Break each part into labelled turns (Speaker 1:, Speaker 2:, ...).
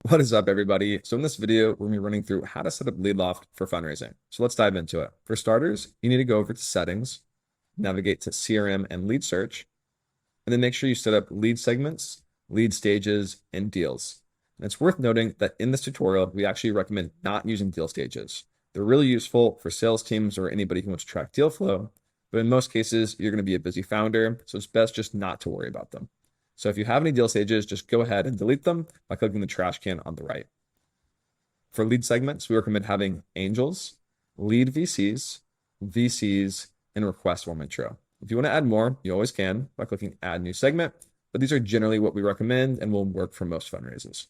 Speaker 1: What is up, everybody? So in this video, we're going to be running through how to set up LeadLoft for fundraising. So let's dive into it. For starters, you need to go over to settings, navigate to CRM and lead search, and then make sure you set up lead segments, lead stages, and deals. And it's worth noting that in this tutorial, we actually recommend not using deal stages. They're really useful for sales teams or anybody who wants to track deal flow, but in most cases, you're going to be a busy founder, so it's best just not to worry about them. So if you have any deal stages, just go ahead and delete them by clicking the trash can on the right. For lead segments, we recommend having angels, lead VCs, VCs, and request warm intro. If you want to add more, you always can by clicking add new segment, but these are generally what we recommend and will work for most fundraisers.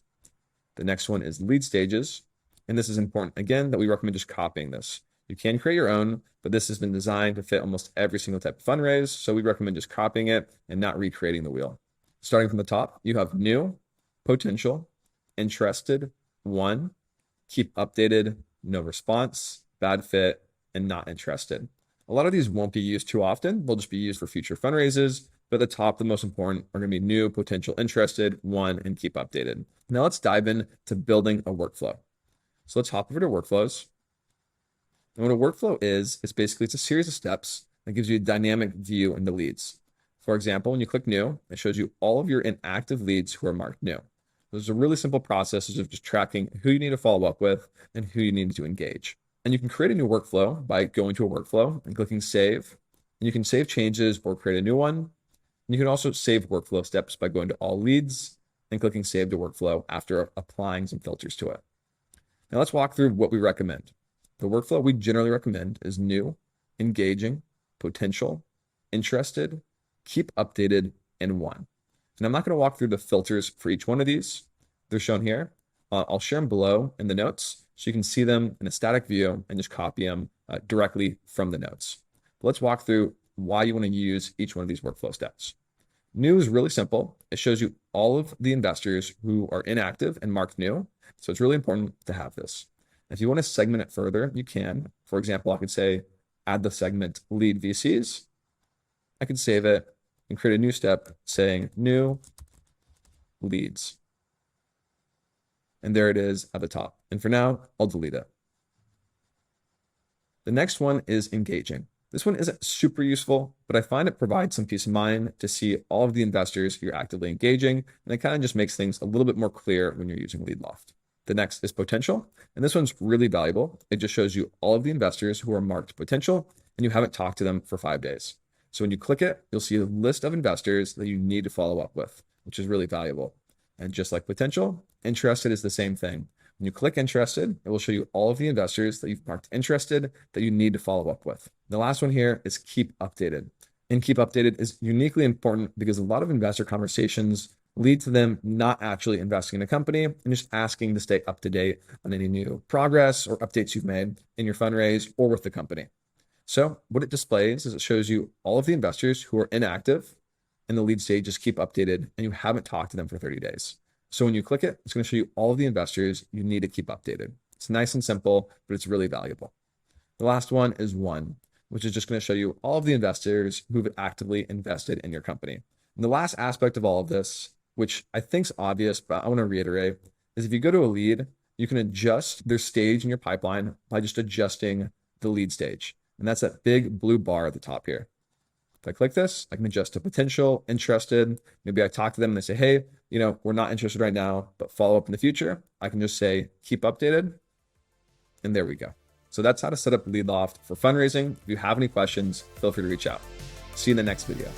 Speaker 1: The next one is lead stages. And this is important, again, that we recommend just copying this. You can create your own, but this has been designed to fit almost every single type of fundraise. So we recommend just copying it and not recreating the wheel. Starting from the top, you have new, potential, interested, one, keep updated, no response, bad fit, and not interested. A lot of these won't be used too often. They'll just be used for future fundraisers. But at the top, the most important are going to be new, potential, interested, one, and keep updated. Now let's dive into building a workflow. So let's hop over to workflows. And what a workflow is, it's a series of steps that gives you a dynamic view into leads. For example, when you click new, it shows you all of your inactive leads who are marked new. This is a really simple process of just tracking who you need to follow up with and who you need to engage. And you can create a new workflow by going to a workflow and clicking save. And you can save changes or create a new one. And you can also save workflow steps by going to all leads and clicking save to workflow after applying some filters to it. Now let's walk through what we recommend. The workflow we generally recommend is new, engaging, potential, interested, keep updated, and one. And I'm not going to walk through the filters for each one of these. They're shown here. I'll share them below in the notes so you can see them in a static view and just copy them directly from the notes. But let's walk through why you want to use each one of these workflow steps. New is really simple. It shows you all of the investors who are inactive and marked new. So it's really important to have this. If you want to segment it further, you can. For example, I could say add the segment lead VCs. I could save it and create a new step saying new leads. And there it is at the top. And for now, I'll delete it. The next one is engaging. This one isn't super useful, but I find it provides some peace of mind to see all of the investors you're actively engaging. And it kind of just makes things a little bit more clear when you're using LeadLoft. The next is potential. And this one's really valuable. It just shows you all of the investors who are marked potential and you haven't talked to them for 5 days. So when you click it, you'll see a list of investors that you need to follow up with, which is really valuable. And just like potential, interested is the same thing. When you click interested, it will show you all of the investors that you've marked interested that you need to follow up with. The last one here is keep updated. And keep updated is uniquely important because a lot of investor conversations lead to them not actually investing in a company and just asking to stay up to date on any new progress or updates you've made in your fundraise or with the company. So what it displays is it shows you all of the investors who are inactive and the lead stages keep updated and you haven't talked to them for 30 days. So when you click it, it's going to show you all of the investors you need to keep updated. It's nice and simple, but it's really valuable. The last one is one, which is just going to show you all of the investors who've actively invested in your company. And the last aspect of all of this, which I think is obvious, but I want to reiterate, is if you go to a lead, you can adjust their stage in your pipeline by just adjusting the lead stage. And that's that big blue bar at the top here. If I click this, I can adjust to potential, interested. Maybe I talk to them and they say, hey, we're not interested right now, but follow up in the future. I can just say, keep updated. And there we go. So that's how to set up LeadLoft for fundraising. If you have any questions, feel free to reach out. See you in the next video.